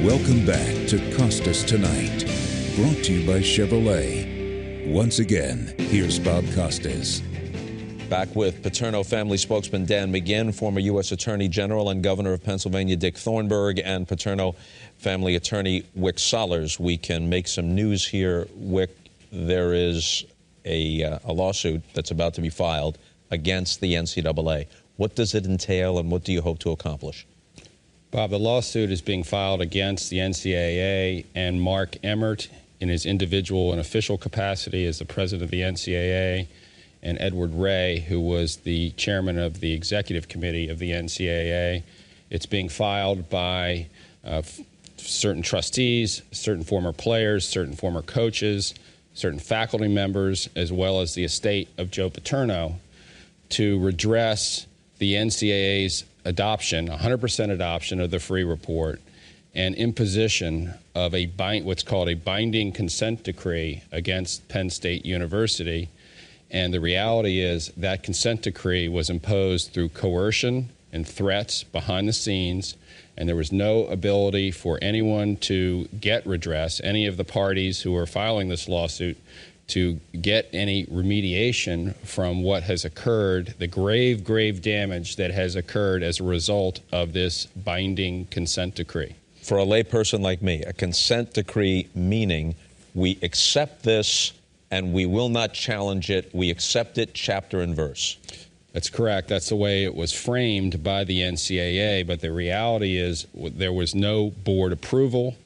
Welcome back to Costas Tonight, brought to you by Chevrolet. Once again, here's Bob Costas. Back with Paterno family spokesman Dan McGinn, former U.S. Attorney General and Governor of Pennsylvania Dick Thornburgh, and Paterno family attorney Wick Sollers. We can make some news here, Wick. There is a lawsuit that's about to be filed against the NCAA. What does it entail, and what do you hope to accomplish? Bob, the lawsuit is being filed against the NCAA and Mark Emmert in his individual and official capacity as the president of the NCAA, and Edward Ray, who was the chairman of the executive committee of the NCAA. It's being filed by certain trustees, certain former players, certain former coaches, certain faculty members, as well as the estate of Joe Paterno, to redress the NCAA's adoption, 100% adoption of the Freeh report, and imposition of what's called a binding consent decree against Penn State University. And the reality is that consent decree was imposed through coercion and threats behind the scenes, and there was no ability for anyone to get redress, any of the parties who are filing this lawsuit, to get any remediation from what has occurred, the grave, grave damage that has occurred as a result of this binding consent decree. For a layperson like me, a consent decree meaning we accept this and we will not challenge it. We accept it chapter and verse. That's correct. That's the way it was framed by the NCAA, but the reality is there was no board approval.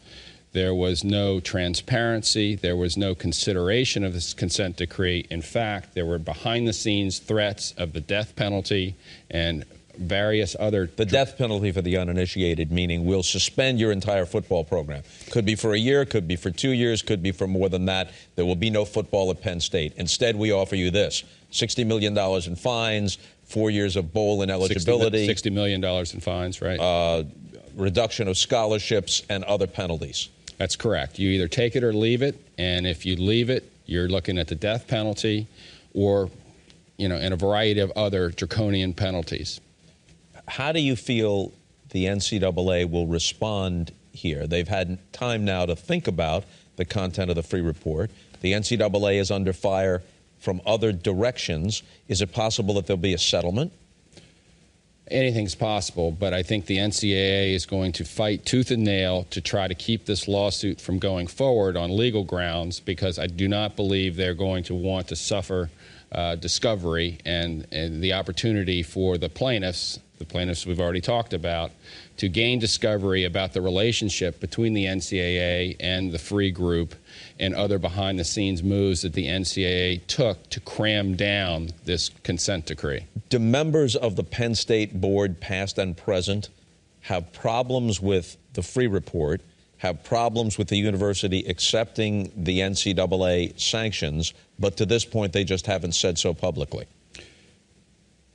There was no transparency. There was no consideration of this consent decree. In fact, there were behind-the-scenes threats of the death penalty and various other... The death penalty for the uninitiated, meaning we'll suspend your entire football program. Could be for a year, could be for 2 years, could be for more than that. There will be no football at Penn State. Instead, we offer you this: $60 million in fines, 4 years of bowl ineligibility. $60 million in fines, right? Reduction of scholarships and other penalties. That's correct. You either take it or leave it, and if you leave it, you're looking at the death penalty or, and a variety of other draconian penalties. How do you feel the NCAA will respond here? They've had time now to think about the content of the Freeh report. The NCAA is under fire from other directions. Is it possible that there'll be a settlement? Anything's possible, but I think the NCAA is going to fight tooth and nail to try to keep this lawsuit from going forward on legal grounds, because I do not believe they're going to want to suffer discovery and the opportunity for the plaintiffs we've already talked about, to gain discovery about the relationship between the NCAA and the Freeh group and other behind-the-scenes moves that the NCAA took to cram down this consent decree. Do members of the Penn State board, past and present, have problems with the Freeh report, have problems with the university accepting the NCAA sanctions, but to this point they just haven't said so publicly?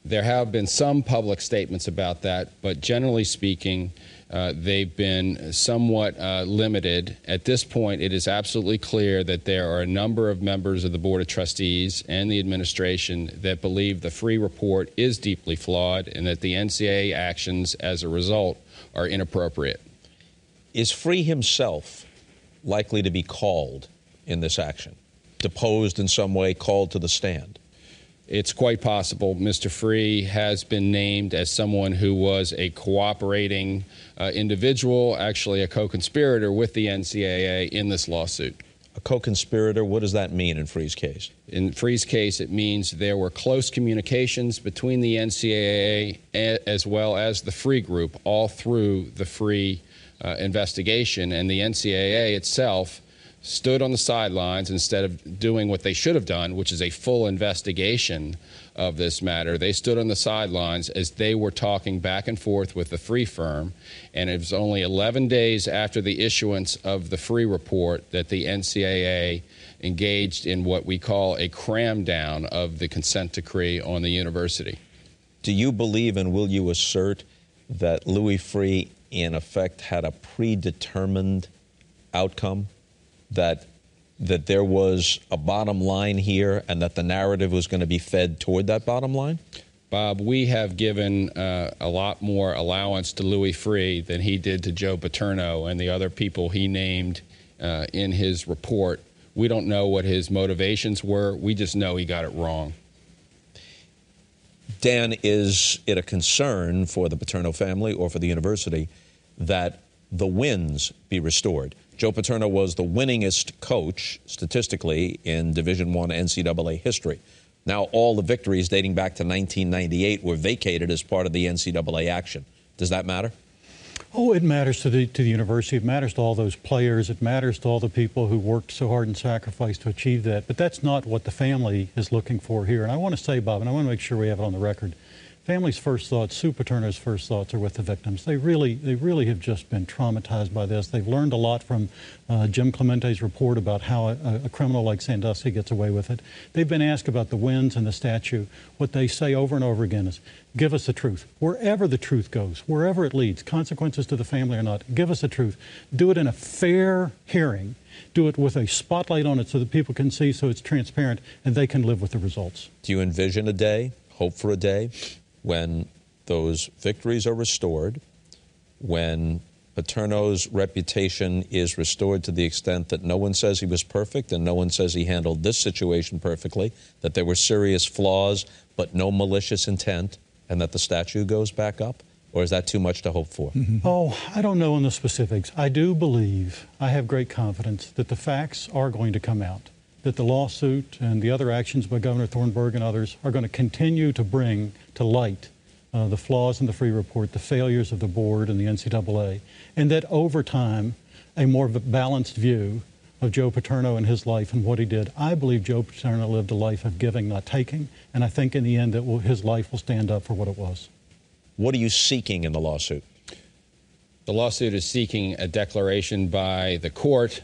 There have been some public statements about that, but generally speaking, they've been somewhat limited. At this point, it is absolutely clear that there are a number of members of the Board of Trustees and the administration that believe the Freeh report is deeply flawed and that the NCAA actions as a result are inappropriate. Is Freeh himself likely to be called in this action, deposed in some way, called to the stand? It's quite possible. Mr. Freeh has been named as someone who was a cooperating individual, actually a co-conspirator with the NCAA in this lawsuit. A co-conspirator, what does that mean in Freeh's case? In Freeh's case, it means there were close communications between the NCAA as well as the Freeh group all through the Freeh investigation, and the NCAA itself stood on the sidelines instead of doing what they should have done, which is a full investigation of this matter. They stood on the sidelines as they were talking back and forth with the Freeh firm, and it was only 11 days after the issuance of the Freeh report that the NCAA engaged in what we call a cram down of the consent decree on the university. Do you believe, and will you assert, that Louis Freeh in effect had a predetermined outcome? That there was a bottom line here and that the narrative was going to be fed toward that bottom line? Bob, we have given a lot more allowance to Louis Freeh than he did to Joe Paterno and the other people he named in his report. We don't know what his motivations were. We just know he got it wrong. Dan, is it a concern for the Paterno family or for the university that the wins be restored? Joe Paterno was the winningest coach statistically in Division I NCAA history. Now all the victories dating back to 1998 were vacated as part of the NCAA action. Does that matter? Oh, it matters to the university. It matters to all those players. It matters to all the people who worked so hard and sacrificed to achieve that. But that's not what the family is looking for here. And I want to say, Bob, and I want to make sure we have it on the record, family's first thoughts, Sue Paterno's first thoughts are with the victims. They really have just been traumatized by this. They've learned a lot from Jim Clemente's report about how a criminal like Sandusky gets away with it. They've been asked about the wins and the statue. What they say over and over again is, give us the truth. Wherever the truth goes, wherever it leads, consequences to the family or not, give us the truth. Do it in a fair hearing. Do it with a spotlight on it so that people can see, so it's transparent, and they can live with the results. Do you envision a day, hope for a day, when those victories are restored, when Paterno's reputation is restored to the extent that no one says he was perfect and no one says he handled this situation perfectly, that there were serious flaws but no malicious intent, and that the statue goes back up? Or is that too much to hope for? Oh, I don't know in the specifics. I do believe, I have great confidence that the facts are going to come out, that the lawsuit and the other actions by Governor Thornburg and others are going to continue to bring to light the flaws in the Freeh report, the failures of the board and the NCAA, and that over time, a more balanced view of Joe Paterno and his life and what he did. I believe Joe Paterno lived a life of giving, not taking, and I think in the end that his life will stand up for what it was. What are you seeking in the lawsuit? The lawsuit is seeking a declaration by the court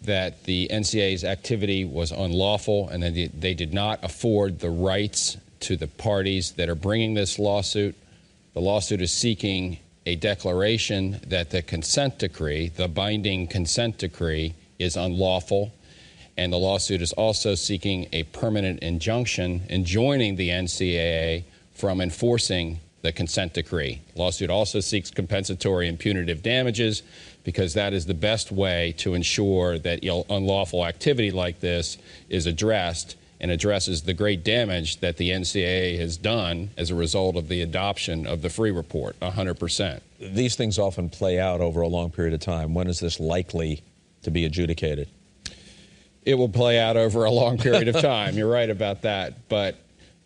that the NCAA's activity was unlawful and that they did not afford the rights to the parties that are bringing this lawsuit. The lawsuit is seeking a declaration that the consent decree, the binding consent decree, is unlawful. And the lawsuit is also seeking a permanent injunction enjoining the NCAA from enforcing the consent decree. The lawsuit also seeks compensatory and punitive damages because that is the best way to ensure that unlawful activity like this is addressed and addresses the great damage that the NCAA has done as a result of the adoption of the Freeh report, 100%. These things often play out over a long period of time. When is this likely to be adjudicated? It will play out over a long period of time. You're right about that. But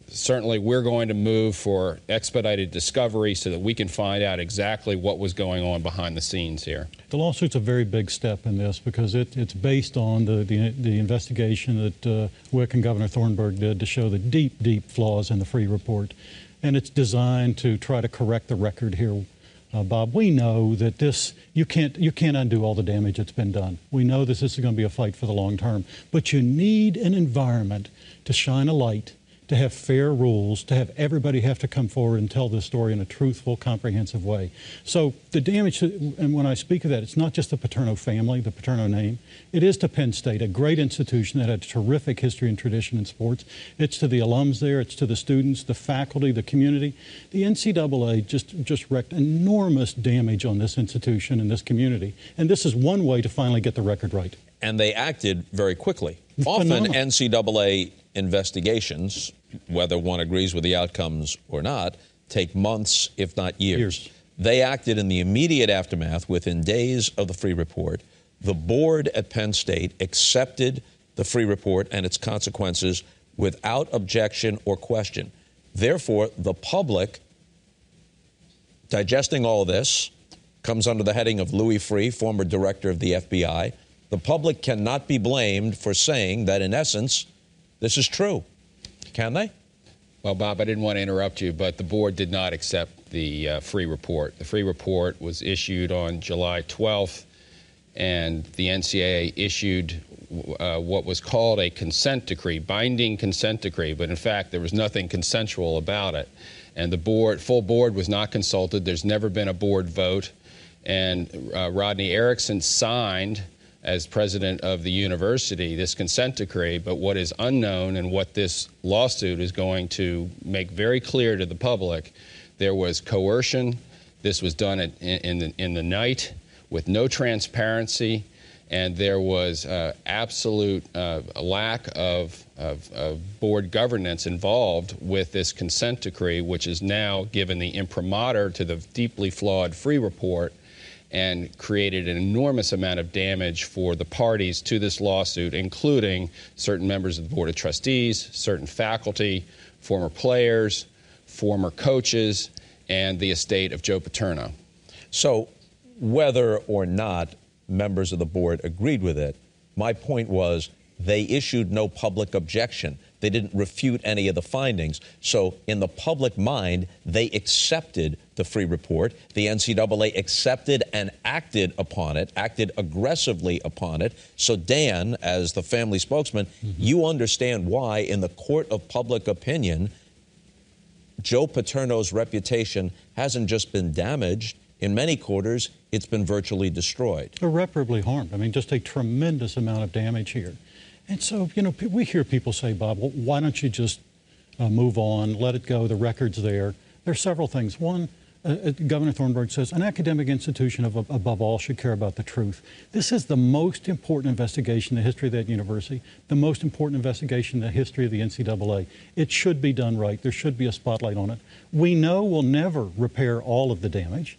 certainly we're going to move for expedited discovery so that we can find out exactly what was going on behind the scenes here. The lawsuit's a very big step in this because it's based on the investigation that Wick and Governor Thornburg did to show the deep flaws in the Freeh report. And it's designed to try to correct the record here. Bob, we know that you can't undo all the damage that's been done. We know this is going to be a fight for the long term. But you need an environment to shine a light, to have fair rules, to have everybody have to come forward and tell this story in a truthful, comprehensive way. So the damage, and when I speak of that, it's not just the Paterno family, the Paterno name. It is to Penn State, a great institution that had a terrific history and tradition in sports. It's to the alums there. It's to the students, the faculty, the community. The NCAA just wreaked enormous damage on this institution and this community. And this is one way to finally get the record right. And they acted very quickly. Phenomenal. Often NCAA investigations, whether one agrees with the outcomes or not, take months, if not years. They acted in the immediate aftermath, within days of the Freeh report. The board at Penn State accepted the Freeh report and its consequences without objection or question. Therefore, the public, digesting all this, comes under the heading of Louis Freeh, former director of the FBI. The public cannot be blamed for saying that, in essence, this is true. Can they? Well, Bob, I didn't want to interrupt you, but the board did not accept the Freeh report. The Freeh report was issued on July 12th, and the NCAA issued what was called a consent decree, binding consent decree, but in fact there was nothing consensual about it. And the full board was not consulted. There's never been a board vote. And Rodney Erickson signed as president of the university, this consent decree. But what is unknown and what this lawsuit is going to make very clear to the public, there was coercion. This was done in the night with no transparency, and there was absolute lack of board governance involved with this consent decree, which is now given the imprimatur to the deeply flawed Freeh report and created an enormous amount of damage for the parties to this lawsuit, including certain members of the Board of Trustees, certain faculty, former players, former coaches, and the estate of Joe Paterno. So whether or not members of the board agreed with it, my point was they issued no public objection. They didn't refute any of the findings. So in the public mind, they accepted the Freeh report. The NCAA accepted and acted upon it, acted aggressively upon it. So Dan, as the family spokesman, you understand why in the court of public opinion, Joe Paterno's reputation hasn't just been damaged. In many quarters, it's been virtually destroyed. Irreparably harmed. I mean, just a tremendous amount of damage here. And so, you know, we hear people say, Bob, well, why don't you just move on, let it go, the record's there. There are several things. One, Governor Thornburg says, an academic institution above all should care about the truth. This is the most important investigation in the history of that university, the most important investigation in the history of the NCAA. It should be done right. There should be a spotlight on it. We know we'll never repair all of the damage.